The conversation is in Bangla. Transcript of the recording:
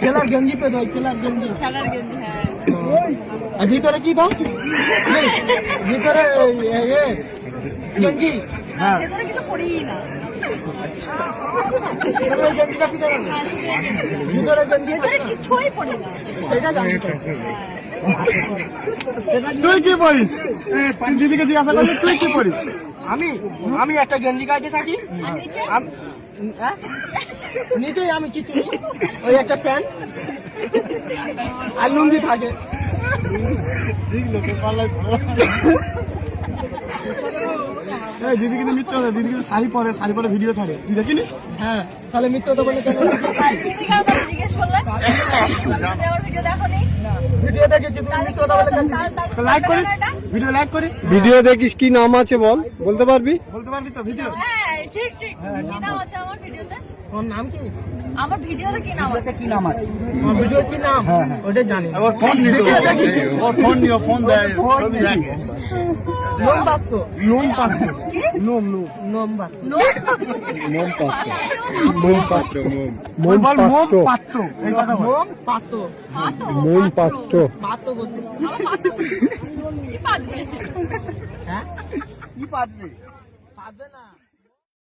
খেলার গেঞ্জি পে দাও, খেলার গেঞ্জি। খেলার গেঞ্জি, হ্যাঁ। আর ভিতরে কি দাও? ভিতরে গেঞ্জি। হ্যাঁ, ভেতরে কিন্তু পড়িই না। গেঞ্জিটা কি দেবেন? ভিতরে গেঞ্জি ভেতরে কিছুই পড়ি না। সেটা জানি। তুই কি পড়িস? দিদিকে জিজ্ঞাসা করলি তুই কি পড়িস? আমি একটা গেঞ্জি গাইতে থাকি। আর নিচে? নিজেই আমি কিছু নেই। ওই একটা প্যান্ট আর লুঙ্গি থাকে। দিদি কিন্তু মিত্র দিদি কিন্তু শাড়ি পরে ভিডিও ছাড়ে, তুই দেখিনিস? হ্যাঁ, তাহলে মিত্র তো বলে কেন? দিদিকে আবার জিজ্ঞেস করলে? তুমি আমার ভিডিও দেখোনি? ভিডিও দেখে যদি তাহলে মিত্র তো বলে কেন? লাইক করিস, ভিডিও লাইক করিস, ভিডিও দেখিস, কি নাম আছে বল, বলতে পারবি? বলতে পারবি তো ভিডিও? হ্যাঁ, ঠিক। কি নাম আছে আমার ভিডিওতে? ওর নাম কি? আমার ভিডিওতে কি নাম আছে? কি নাম আছে? ওর ভিডিও কি নাম? ওটা জানি না। ফোন নিয়ে ফোন দেয়, ছবি রাখে। লোম পাত্র। নোম পাত্র, নোম নোম পাত্র। মোম পাত্র, মোম বল মোম পাত্র, পাত্র, এই কথা বল। নোম পাত্র। মোম পাত্র। পাত্র বলতে। কি পাতবে? হ্যাঁ? কি পাতবে? পাতবে না।